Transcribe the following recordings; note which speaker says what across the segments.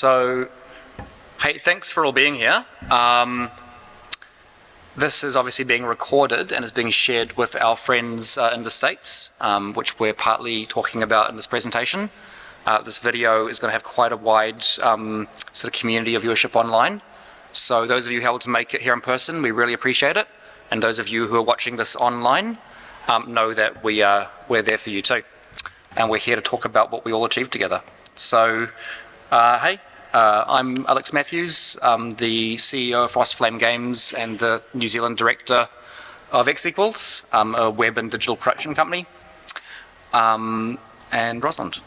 Speaker 1: So, hey, thanks for all being here. This is obviously being recorded and is being shared with our friends in the States, which we're partly talking about in this presentation. This video is going to have quite a wide sort of community of viewership online. So those of you who are able to make it here in person, we really appreciate it. And those of you who are watching this online know that we're there for you too. And we're here to talk about what we all achieved together. So, hey, I'm Alex Matthews. I'm the CEO of Frostflame Games and the New Zealand director of X Equals, a web and digital production company. And Rosalind.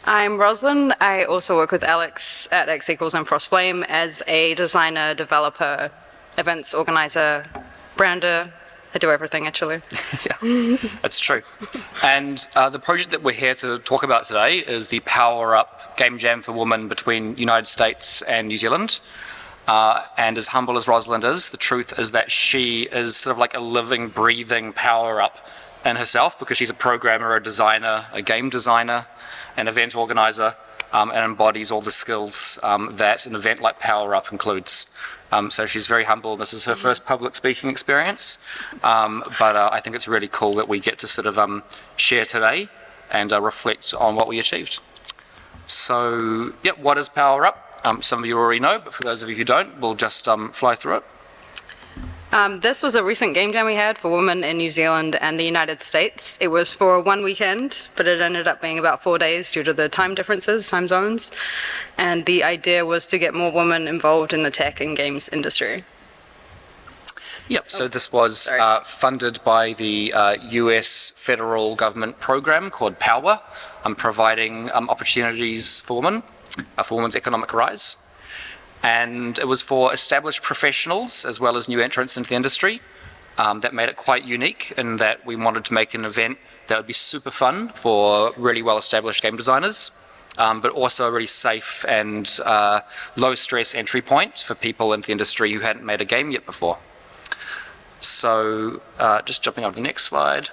Speaker 2: I'm Rosalind. I also work with Alex at X Equals and Frostflame as a designer, developer, events organizer, brander. I do everything, actually.
Speaker 1: Yeah, that's true. And the project that we're here to talk about today is the Power Up Game Jam for Women between United States and New Zealand. And as humble as Rosalind is, the truth is that she is sort of like a living, breathing power up in herself, because she's a programmer, a designer, a game designer, an event organizer, and embodies all the skills that an event like Power Up includes. So she's very humble. This is her first public speaking experience, but I think it's really cool that we get to sort of share today and reflect on what we achieved. So, yeah, what is Power Up? Some of you already know, but for those of you who don't, we'll just fly through it.
Speaker 2: This was a recent game jam we had for women in New Zealand and the United States. It was for one weekend, but it ended up being about 4 days due to the time differences, time zones. And the idea was to get more women involved in the tech and games industry.
Speaker 1: Yep, so this was funded by the U.S. federal government program called POWER, providing opportunities for women, for women's economic rise. And it was for established professionals as well as new entrants into the industry. That made it quite unique in that we wanted to make an event that would be super fun for really well-established game designers, but also a really safe and low-stress entry point for people into the industry who hadn't made a game yet before. So just jumping on to the next slide.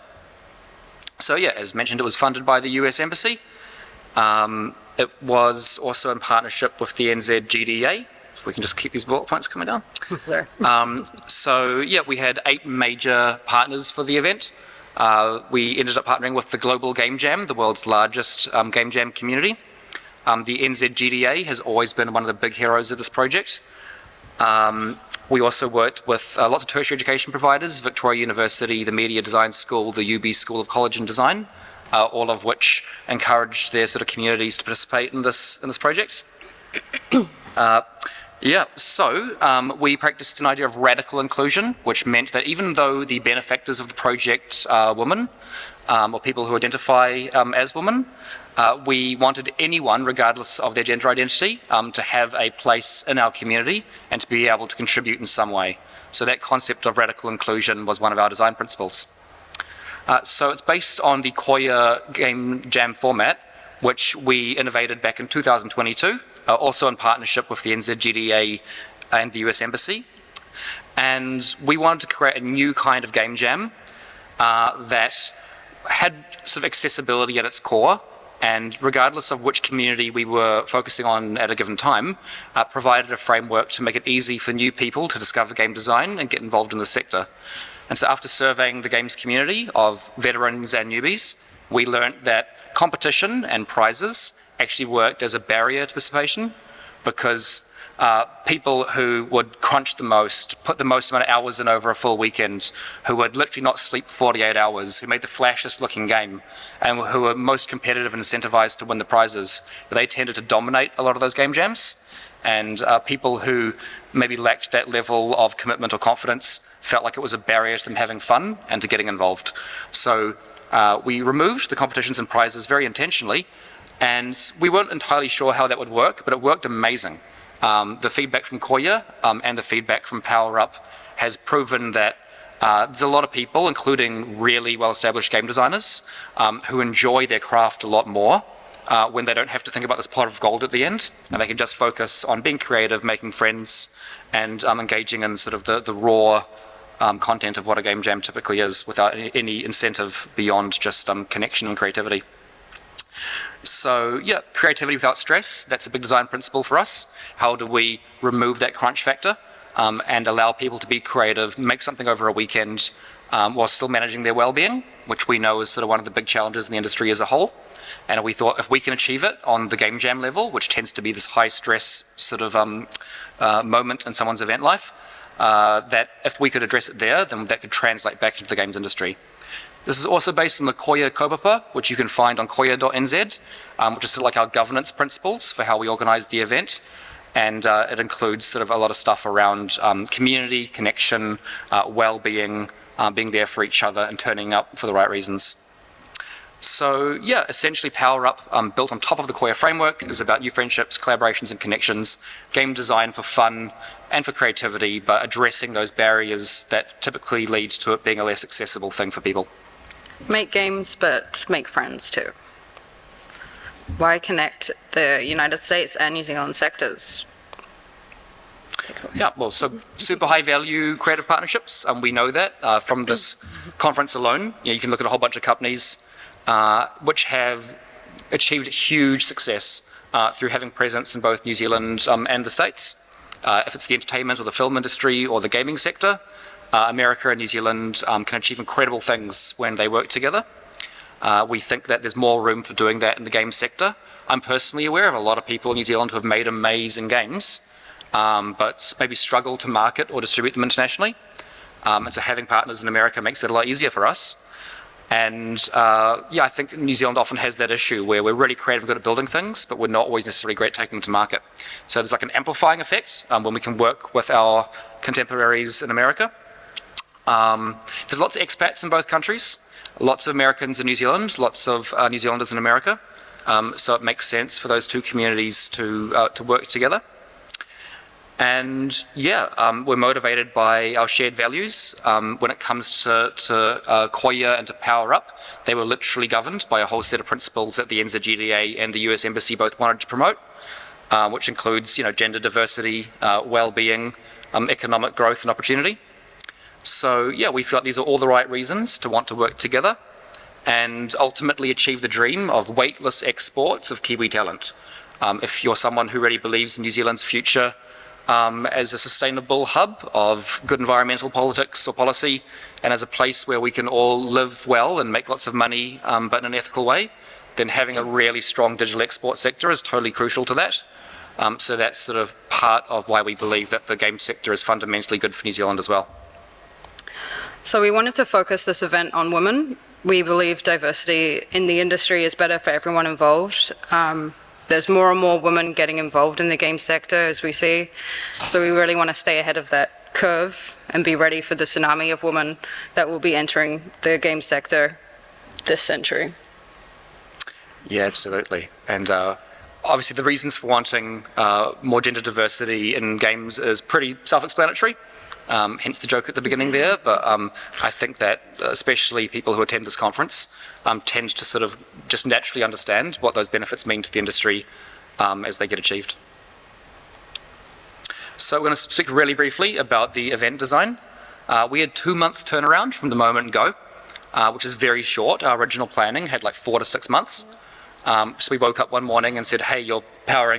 Speaker 1: So yeah, as mentioned, it was funded by the US Embassy. It was also in partnership with the NZGDA. If we can just keep these bullet points coming down. So yeah, we had 8 major partners for the event. We ended up partnering with the Global Game Jam, the world's largest game jam community. The NZGDA has always been one of the big heroes of this project. We also worked with lots of tertiary education providers, Victoria University, the Media Design School, the UB School of College and Design, all of which encouraged their sort of communities to participate in this project. Yeah, so we practiced an idea of radical inclusion, which meant that even though the benefactors of the project are women, or people who identify as women, we wanted anyone, regardless of their gender identity, to have a place in our community and to be able to contribute in some way. So that concept of radical inclusion was one of our design principles. So it's based on the Koia Game Jam format, which we innovated back in 2022, also in partnership with the NZGDA and the US Embassy. And we wanted to create a new kind of game jam that had sort of accessibility at its core, and regardless of which community we were focusing on at a given time, provided a framework to make it easy for new people to discover game design and get involved in the sector. And so after surveying the games community of veterans and newbies, we learned that competition and prizes actually worked as a barrier to participation, because people who would crunch the most, put the most amount of hours in over a full weekend, who would literally not sleep 48 hours, who made the flashiest looking game, and who were most competitive and incentivized to win the prizes, they tended to dominate a lot of those game jams. And people who maybe lacked that level of commitment or confidence felt like it was a barrier to them having fun and to getting involved. So we removed the competitions and prizes very intentionally, and we weren't entirely sure how that would work, but it worked amazing. The feedback from Koia and the feedback from Power Up has proven that there's a lot of people, including really well-established game designers, who enjoy their craft a lot more when they don't have to think about this pot of gold at the end, and they can just focus on being creative, making friends, and engaging in sort of the raw content of what a game jam typically is, without any incentive beyond just connection and creativity. So yeah, creativity without stress, that's a big design principle for us. How do we remove that crunch factor and allow people to be creative, make something over a weekend while still managing their well-being, which we know is sort of one of the big challenges in the industry as a whole. And we thought if we can achieve it on the game jam level, which tends to be this high stress sort of moment in someone's event life, that if we could address it there, then that could translate back into the games industry. This is also based on the Koia kaupapa, which you can find on koia.nz, which is sort of like our governance principles for how we organise the event. And it includes sort of a lot of stuff around community, connection, well-being, being there for each other and turning up for the right reasons. So yeah, essentially Power Up, built on top of the Koia framework, is about new friendships, collaborations and connections, game design for fun and for creativity, but addressing those barriers that typically leads to it being a less accessible thing for people.
Speaker 2: Make games, but make friends too. Why connect the United States and New Zealand sectors?
Speaker 1: Yeah, well, so super high value creative partnerships, we know that from this conference alone. You can look at a whole bunch of companies which have achieved huge success through having presence in both New Zealand and the States. If it's the entertainment or the film industry or the gaming sector, America and New Zealand can achieve incredible things when they work together. We think that there's more room for doing that in the game sector. I'm personally aware of a lot of people in New Zealand who have made amazing games, but maybe struggle to market or distribute them internationally. And so having partners in America makes it a lot easier for us. And yeah, I think New Zealand often has that issue where we're really creative and good at building things, but we're not always necessarily great at taking them to market. So there's like an amplifying effect when we can work with our contemporaries in America. There's lots of expats in both countries, lots of Americans in New Zealand, lots of New Zealanders in America. So it makes sense for those two communities to work together. And yeah, we're motivated by our shared values. When it comes to Koia and to Power Up, they were literally governed by a whole set of principles that the NZGDA and the U.S. Embassy both wanted to promote, which includes, gender diversity, well-being, economic growth and opportunity. So yeah, we feel like these are all the right reasons to want to work together and ultimately achieve the dream of weightless exports of Kiwi talent. If you're someone who really believes in New Zealand's future as a sustainable hub of good environmental politics or policy, and as a place where we can all live well and make lots of money, but in an ethical way, then having a really strong digital export sector is totally crucial to that. So that's sort of part of why we believe that the game sector is fundamentally good for New Zealand as well.
Speaker 2: So we wanted to focus this event on women. We believe diversity in the industry is better for everyone involved. There's more and more women getting involved in the game sector, as we see. So we really want to stay ahead of that curve and be ready for the tsunami of women that will be entering the game sector this century.
Speaker 1: Yeah, absolutely. And obviously the reasons for wanting more gender diversity in games is pretty self-explanatory. Hence the joke at the beginning there, but I think that especially people who attend this conference tend to sort of just naturally understand what those benefits mean to the industry as they get achieved. So we're going to speak really briefly about the event design. We had 2 months turnaround from the moment go, which is very short. Our original planning had like 4 to 6 months. So we woke up one morning and said, hey, you're power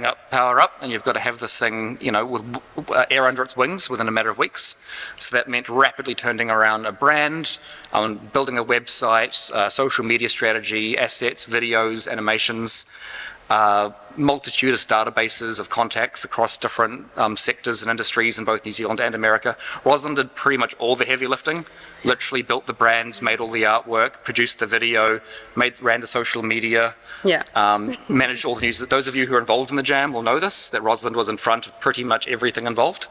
Speaker 1: up, and you've got to have this thing, with air under its wings within a matter of weeks. So that meant rapidly turning around a brand, building a website, social media strategy, assets, videos, animations, multitudinous databases of contacts across different sectors and industries in both New Zealand and America. Rosalind did pretty much all the heavy lifting, literally built the brand, made all the artwork, produced the video, ran the social media, managed all the news. Those of you who are involved in the jam will know this, that Rosalind was in front of pretty much everything involved.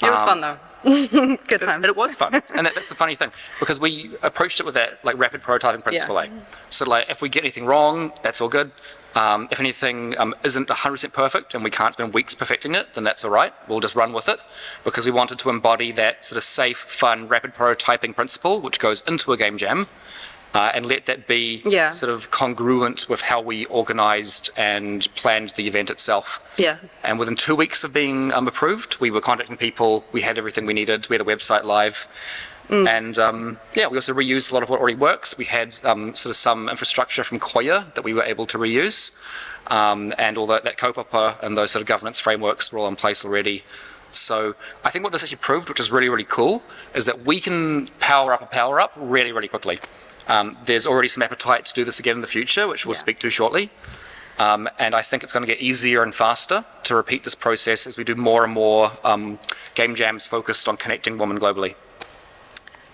Speaker 2: It was fun though. Good times.
Speaker 1: It was fun, and that's the funny thing, because we approached it with that like rapid prototyping principle. So like if we get anything wrong, that's all good. If anything isn't 100% perfect and we can't spend weeks perfecting it, then that's all right. We'll just run with it, because we wanted to embody that sort of safe, fun, rapid prototyping principle which goes into a game jam, and let that be sort of congruent with how we organised and planned the event itself. And within 2 weeks of being approved, we were contacting people, we had everything we needed, we had a website live, And yeah, we also reused a lot of what already works. We had sort of some infrastructure from Koia that we were able to reuse. And all that kaupapa and those sort of governance frameworks were all in place already. So I think what this actually proved, which is really, really cool, is that we can power up a power up really, really quickly. There's already some appetite to do this again in the future, which we'll speak to shortly. And I think it's going to get easier and faster to repeat this process as we do more and more game jams focused on connecting women globally.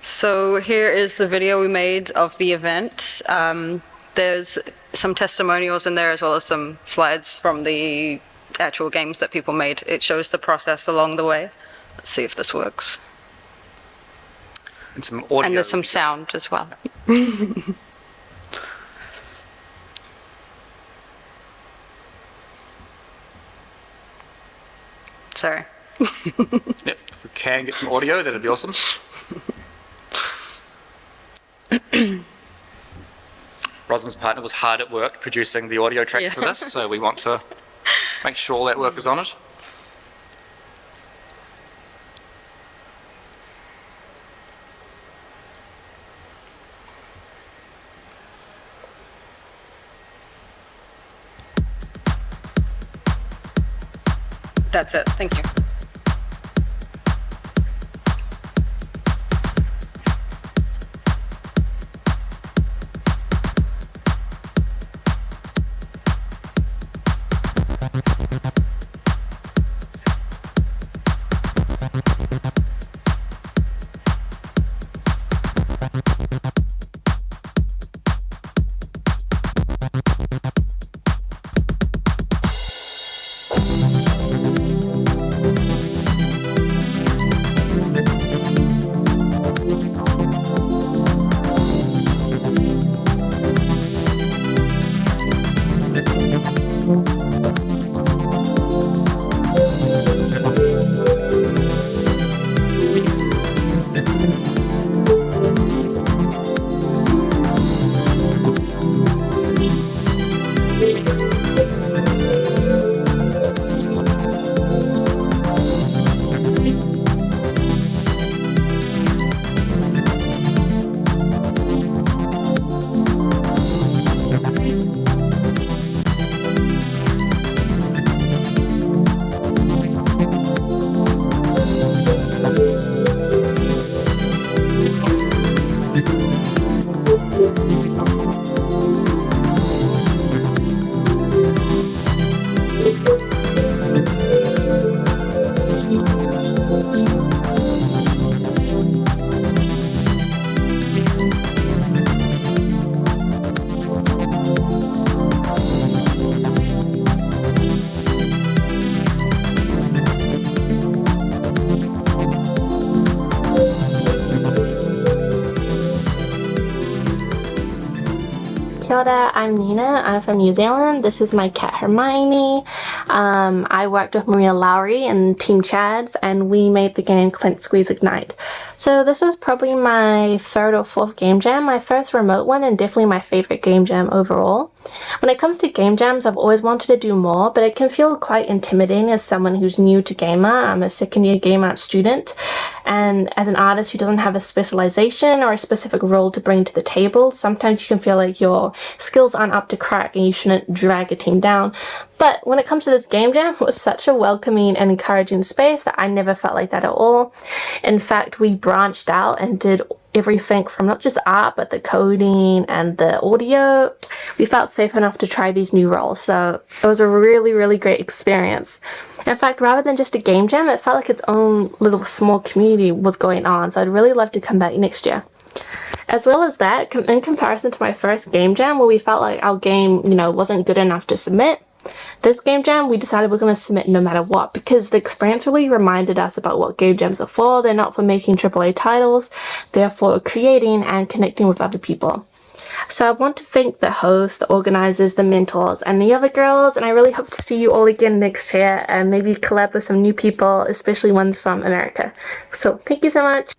Speaker 2: So here is the video we made of the event. There's some testimonials in there as well as some slides from the actual games that people made. It shows the process along the way. Let's see if this works.
Speaker 1: And some audio.
Speaker 2: And there's some sound as well. Sorry.
Speaker 1: Yep, if we can get some audio, that'd be awesome. Rosalind's partner was hard at work producing the audio tracks for this, so we want to make sure all that work is on it.
Speaker 2: That's it. Thank you.
Speaker 3: Kia ora, I'm Nina. I'm from New Zealand. This is my cat Hermione. I worked with Maria Lowry and Team Chads, and we made the game Clink Squeeze Ignite. So this was probably my third or fourth game jam, my first remote one, and definitely my favorite game jam overall. When it comes to game jams, I've always wanted to do more, but it can feel quite intimidating as someone who's new to gamer. I'm a second year game art student, and as an artist who doesn't have a specialization or a specific role to bring to the table, sometimes you can feel like your skills aren't up to crack and you shouldn't drag a team down. But when it comes to this game jam, it was such a welcoming and encouraging space that I never felt like that at all. In fact, we branched out and did everything from not just art, but the coding and the audio. We felt safe enough to try these new roles, so it was a really, really great experience. In fact, rather than just a game jam, it felt like its own little small community was going on, so I'd really love to come back next year. As well as that, in comparison to my first game jam, where we felt like our game, wasn't good enough to submit, this game jam, we decided we're going to submit no matter what, because the experience really reminded us about what game jams are for. They're not for making AAA titles, they're for creating and connecting with other people. So I want to thank the hosts, the organizers, the mentors, and the other girls, and I really hope to see you all again next year and maybe collab with some new people, especially ones from America. So thank you so much.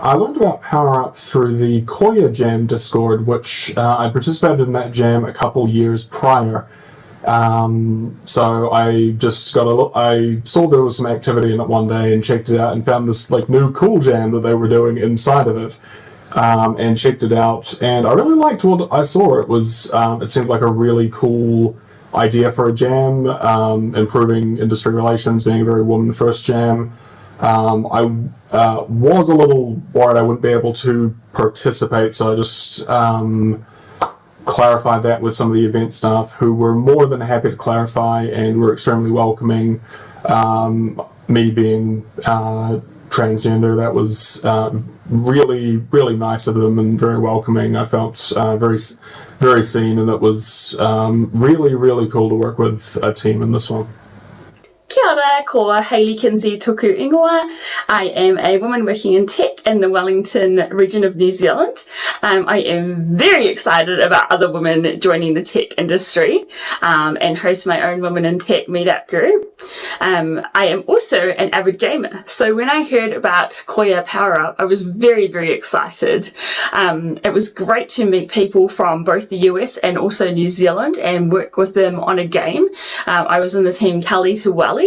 Speaker 4: I learned about Power Up through the Koia Jam Discord, which I participated in that jam a couple years prior. So I just I saw there was some activity in it one day and checked it out and found this like new cool jam that they were doing inside of it. And checked it out, and I really liked what I saw. It seemed like a really cool idea for a jam, improving industry relations, being a very woman-first jam. I was a little worried I wouldn't be able to participate, so I just clarified that with some of the event staff, who were more than happy to clarify and were extremely welcoming. Me being transgender, that was really, really nice of them and very welcoming. I felt very, very seen, and it was really, really cool to work with a team in this one.
Speaker 5: Kia ora, ko Hayley Kinsey toku ingoa. I am a woman working in tech in the Wellington region of New Zealand. I am very excited about other women joining the tech industry and host my own Women in Tech meetup group. I am also an avid gamer, so when I heard about Koia Power Up, I was very, very excited. It was great to meet people from both the US and also New Zealand and work with them on a game. I was in the team Kali to Wally,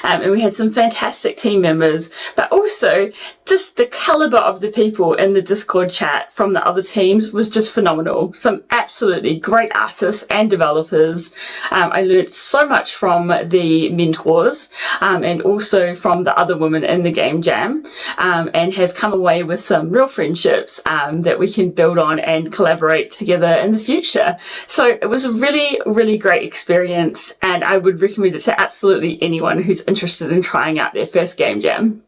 Speaker 5: and we had some fantastic team members, but also just the caliber of the people in the Discord chat from the other teams was just phenomenal. Some absolutely great artists and developers. I learned so much from the mentors and also from the other women in the game jam, and have come away with some real friendships that we can build on and collaborate together in the future. So it was a really, really great experience, and I would recommend it to absolutely anyone who's interested in trying out their first game jam.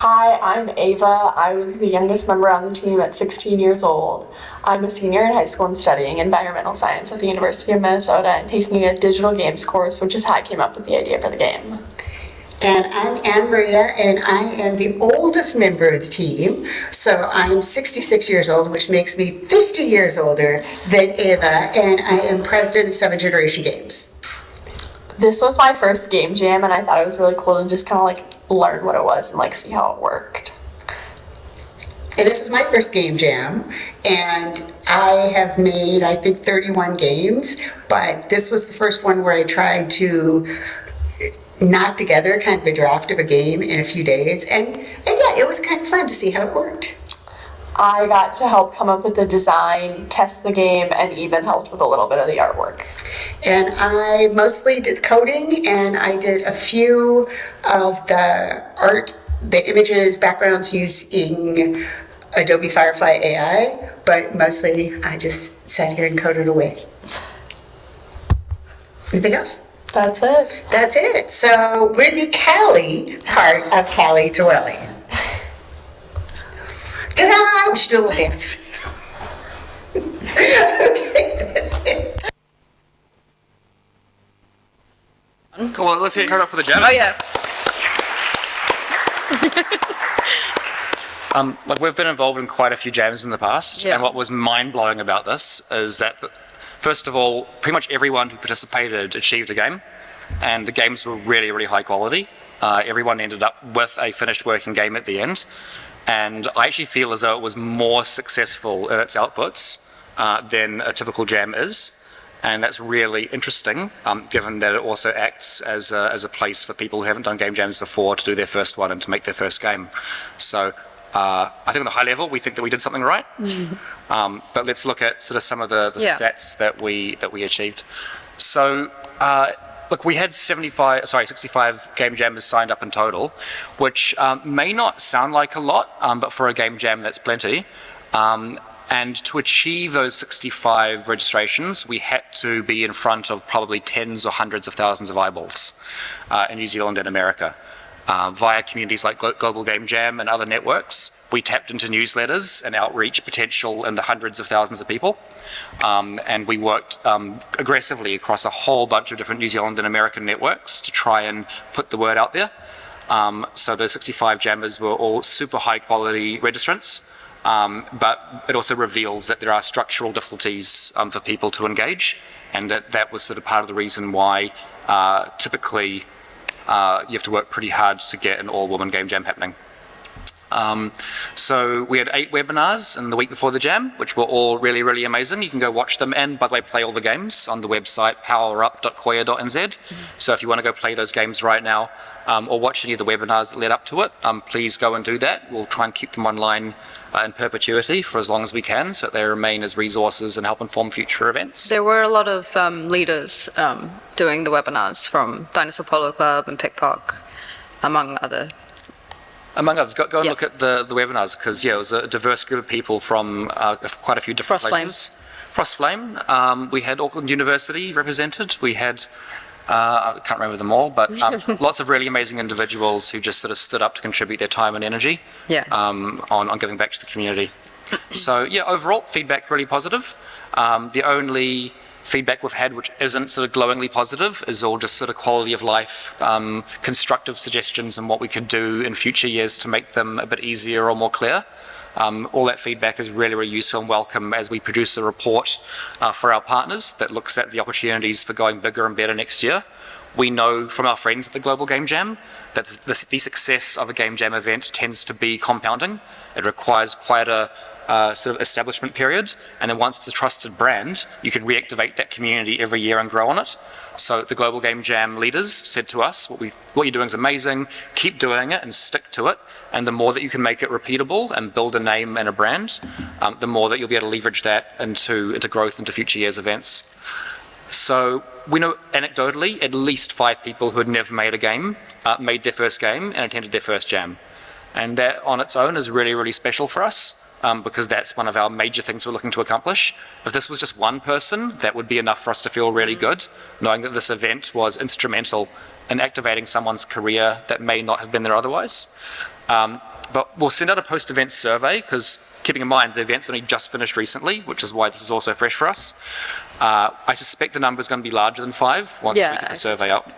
Speaker 6: Hi, I'm Ava. I was the youngest member on the team at 16 years old. I'm a senior in high school and studying environmental science at the University of Minnesota and taking a digital games course, which is how I came up with the idea for the game.
Speaker 7: And I'm Anne Maria, and I am the oldest member of the team. So I'm 66 years old, which makes me 50 years older than Ava, and I am president of 7th Generation Games.
Speaker 6: This was my first game jam, and I thought it was really cool to just kind of like learn what it was and like see how it worked.
Speaker 7: And this is my first game jam, and I have made, I think, 31 games, but this was the first one where I tried to knock together kind of a draft of a game in a few days, and yeah, it was kind of fun to see how it worked.
Speaker 6: I got to help come up with the design, test the game, and even helped with a little bit of the artwork.
Speaker 7: And I mostly did coding, and I did a few of the art, the images, backgrounds using Adobe Firefly AI, but mostly I just sat here and coded away. Anything else?
Speaker 6: That's it.
Speaker 7: That's it. So we're the Cali part of Cali to Welly. Ta-da! We should do a little dance. Okay, that's it.
Speaker 1: Cool, well, let's hear it up for the jam.
Speaker 2: Oh yeah.
Speaker 1: Like we've been involved in quite a few jams in the past,
Speaker 2: Yeah.
Speaker 1: and what was mind-blowing about this is that, first of all, pretty much everyone who participated achieved a game, and the games were really, really high quality. Everyone ended up with a finished working game at the end, and I actually feel as though it was more successful in its outputs than a typical jam is. And that's really interesting, given that it also acts as a place for people who haven't done game jams before to do their first one and to make their first game. So I think on the high level, we think that we did something right. But let's look at sort of some of the stats that we achieved. So look, we had 65 game jammers signed up in total, which may not sound like a lot, but for a game jam, that's plenty. And to achieve those 65 registrations, we had to be in front of probably tens or hundreds of thousands of eyeballs in New Zealand and America. Via communities like Global Game Jam and other networks, we tapped into newsletters and outreach potential in the hundreds of thousands of people. And we worked aggressively across a whole bunch of different New Zealand and American networks to try and put the word out there. So those 65 jammers were all super high quality registrants. But it also reveals that there are structural difficulties for people to engage, and that was sort of part of the reason why typically you have to work pretty hard to get an all-woman game jam happening. So we had 8 webinars in the week before the jam, which were all really, really amazing. You can go watch them, and by the way, play all the games on the website powerup.koia.nz. So if you want to go play those games right now, or watch any of the webinars that led up to it, please go and do that. We'll try and keep them online in perpetuity for as long as we can, so that they remain as resources and help inform future events.
Speaker 2: There were a lot of leaders doing the webinars from Dinosaur Polo Club and Pickpock, among others.
Speaker 1: Go and look at the webinars, because it was a diverse group of people from quite a few different places. Frostflame. We had Auckland University represented. We had I can't remember them all, but lots of really amazing individuals who just sort of stood up to contribute their time and energy on giving back to the community. So overall feedback really positive. The only feedback we've had which isn't sort of glowingly positive is all just sort of quality of life, constructive suggestions on what we could do in future years to make them a bit easier or more clear. All that feedback is really, really useful and welcome as we produce a report for our partners that looks at the opportunities for going bigger and better next year. We know from our friends at the Global Game Jam that the success of a Game Jam event tends to be compounding. It requires quite a sort of establishment period, and then once it's a trusted brand, you can reactivate that community every year and grow on it. So the Global Game Jam leaders said to us, what you're doing is amazing, keep doing it and stick to it, and the more that you can make it repeatable and build a name and a brand, the more that you'll be able to leverage that into growth into future years' events. So we know anecdotally at least 5 people who had never made a game made their first game and attended their first jam. And that on its own is really, really special for us. Because that's one of our major things we're looking to accomplish. If this was just one person, that would be enough for us to feel really good, knowing that this event was instrumental in activating someone's career that may not have been there otherwise. But we'll send out a post-event survey, because keeping in mind the event's only just finished recently, which is why this is also fresh for us. I suspect the number is going to be larger than 5 once we get the survey out.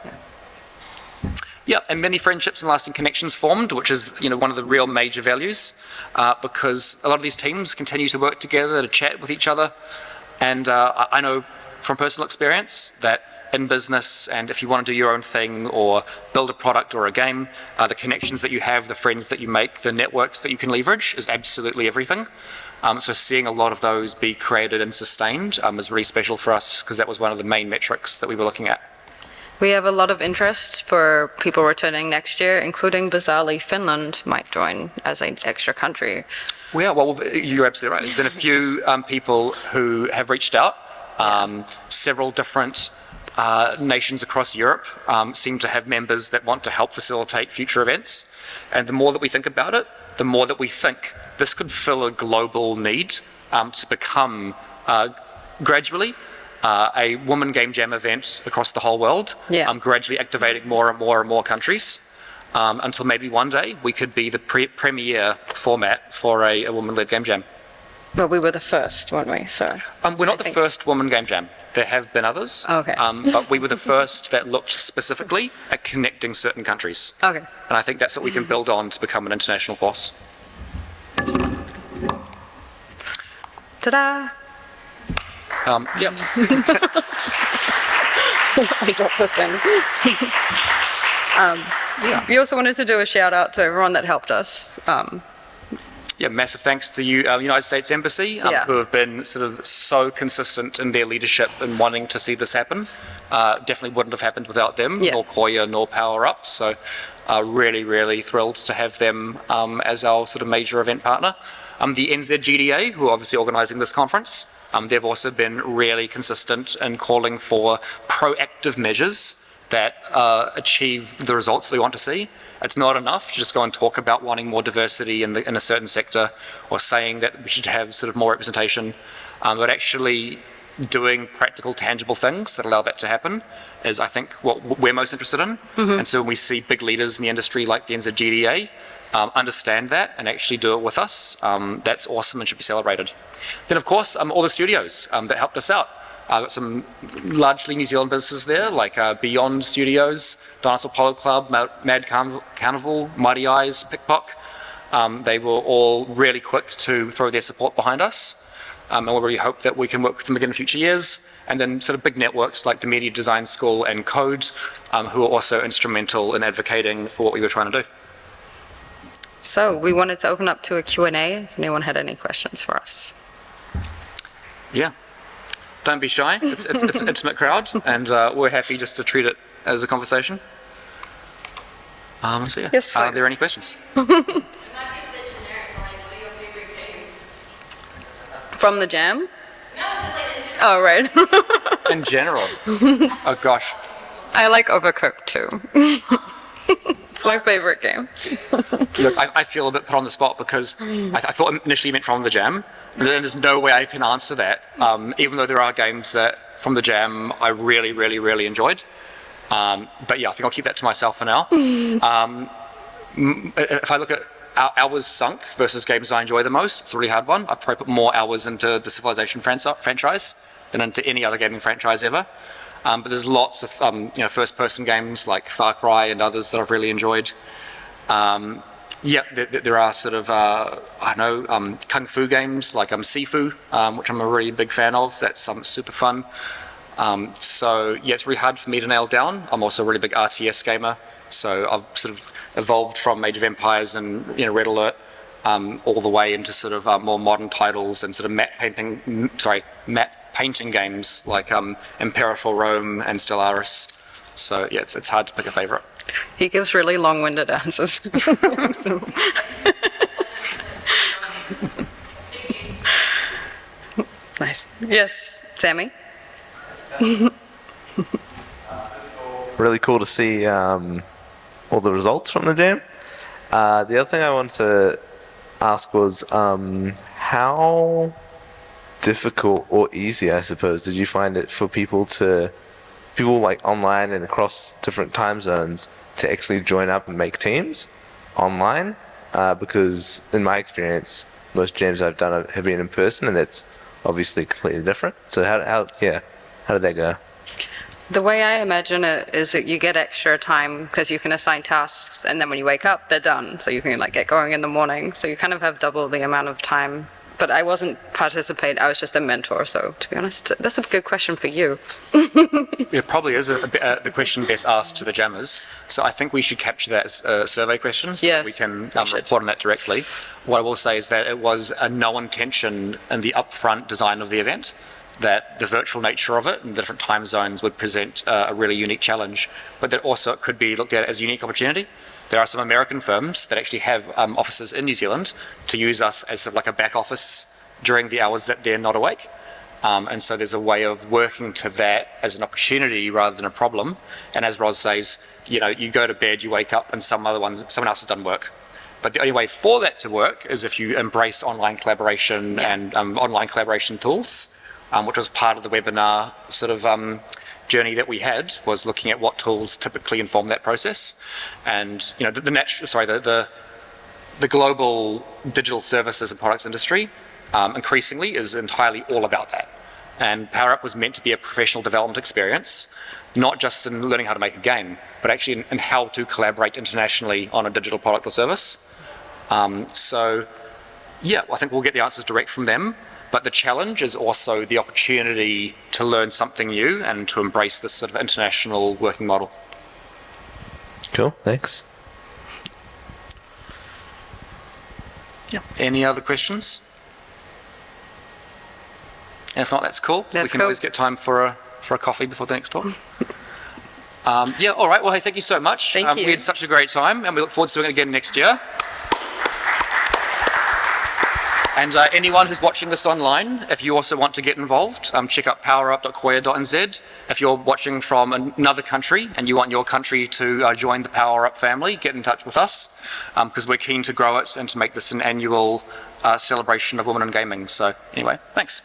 Speaker 1: And many friendships and lasting connections formed, which is one of the real major values, because a lot of these teams continue to work together, to chat with each other, and I know from personal experience that in business, and if you want to do your own thing or build a product or a game, the connections that you have, the friends that you make, the networks that you can leverage is absolutely everything. So seeing a lot of those be created and sustained is really special for us, because that was one of the main metrics that we were looking at.
Speaker 2: We have a lot of interest for people returning next year, including bizarrely Finland might join as an extra country.
Speaker 1: Well, you're absolutely right. There's been a few people who have reached out. Several different nations across Europe seem to have members that want to help facilitate future events. And the more that we think about it, the more that we think this could fill a global need to become gradually a woman game jam event across the whole world, gradually activating more and more and more countries. Until maybe one day we could be the premier format for a woman-led game jam.
Speaker 2: But we were the first, weren't we? So
Speaker 1: we're not the first woman game jam. There have been others.
Speaker 2: Okay.
Speaker 1: But we were the first that looked specifically at connecting certain countries.
Speaker 2: Okay.
Speaker 1: And I think that's what we can build on to become an international force.
Speaker 2: Ta-da!
Speaker 1: Yep.
Speaker 2: I dropped the thing. We also wanted to do a shout out to everyone that helped us.
Speaker 1: Massive thanks to the United States Embassy, who have been sort of so consistent in their leadership in wanting to see this happen. Definitely wouldn't have happened without them, nor Koia, nor Power Up. So really, really thrilled to have them as our sort of major event partner. The NZGDA, who are obviously organising this conference, they've also been really consistent in calling for proactive measures that achieve the results that we want to see. It's not enough to just go and talk about wanting more diversity in a certain sector or saying that we should have sort of more representation, but actually doing practical, tangible things that allow that to happen is, I think, what we're most interested in. And so when we see big leaders in the industry like the NZGDA understand that and actually do it with us, that's awesome and should be celebrated. Then, of course, all the studios that helped us out. I've got some largely New Zealand businesses there, like Beyond Studios, Dinosaur Polo Club, Mad Carnival, Mighty Eyes, Pickpock. They were all really quick to throw their support behind us. And we really hope that we can work with them again in future years. And then sort of big networks like the Media Design School and Code, who are also instrumental in advocating for what we were trying to do.
Speaker 2: So we wanted to open up to a Q&A if anyone had any questions for us.
Speaker 1: Yeah. Don't be shy. It's an intimate crowd, and we're happy just to treat it as a conversation. So yeah,
Speaker 2: yes,
Speaker 1: are there any questions?
Speaker 2: From the jam? No, just like oh, right.
Speaker 1: In general? Oh gosh.
Speaker 2: I like Overcooked too. It's my favorite game.
Speaker 1: Look, I feel a bit put on the spot because I thought initially you meant From the Jam, and then there's no way I can answer that, even though there are games that From the Jam I really, really, really enjoyed. But yeah, I think I'll keep that to myself for now. If I look at hours sunk versus games I enjoy the most, it's a really hard one. I'd probably put more hours into the Civilization franchise than into any other gaming franchise ever. But there's lots of first-person games like Far Cry and others that I've really enjoyed. There are sort of kung fu games like Sifu, which I'm a really big fan of. That's super fun. So yeah, it's really hard for me to nail down. I'm also a really big RTS gamer, so I've sort of evolved from Age of Empires and Red Alert all the way into sort of more modern titles and sort of map painting games like Imperial Rome and Stellaris. So yeah, it's hard to pick a favourite.
Speaker 2: He gives really long-winded answers. So. Nice. Yes, Sammy?
Speaker 8: Really cool to see all the results from the jam. The other thing I wanted to ask was how difficult or easy, I suppose, did you find it for people like online and across different time zones to actually join up and make teams online? Because in my experience, most jams I've done have been in person, and that's obviously completely different. So how did that go?
Speaker 2: The way I imagine it is that you get extra time because you can assign tasks, and then when you wake up, they're done. So you can get going in the morning. So you kind of have double the amount of time. But I wasn't participating. I was just a mentor. So to be honest, that's a good question for you.
Speaker 1: It probably is the question best asked to the jammers. So I think we should capture that as a survey question so that we can report on that directly. What I will say is that it was a no intention in the upfront design of the event that the virtual nature of it and the different time zones would present a really unique challenge, but that also it could be looked at as a unique opportunity. There are some American firms that actually have offices in New Zealand to use us as sort of like a back office during the hours that they're not awake. And so there's a way of working to that as an opportunity rather than a problem. And as Ros says, you know, you go to bed, you wake up, and someone else has done work. But the only way for that to work is if you embrace online collaboration and online collaboration tools, which was part of the webinar sort of journey that we had, was looking at what tools typically inform that process. And you know, the global digital services and products industry increasingly is entirely all about that. And PowerUp was meant to be a professional development experience, not just in learning how to make a game, but actually in how to collaborate internationally on a digital product or service. So yeah, I think we'll get the answers direct from them, but the challenge is also the opportunity to learn something new and to embrace this sort of international working model.
Speaker 8: Cool, thanks.
Speaker 1: Yeah. Any other questions? And if not, that's cool. We can always get time for a coffee before the next talk. Yeah, all right. Well, hey, thank you so much.
Speaker 2: Thank you.
Speaker 1: We had such a great time, and we look forward to doing it again next year. And anyone who's watching this online, if you also want to get involved, check out powerup.koia.nz. If you're watching from another country and you want your country to join the PowerUp family, get in touch with us, because we're keen to grow it and to make this an annual celebration of women in gaming. So anyway, thanks.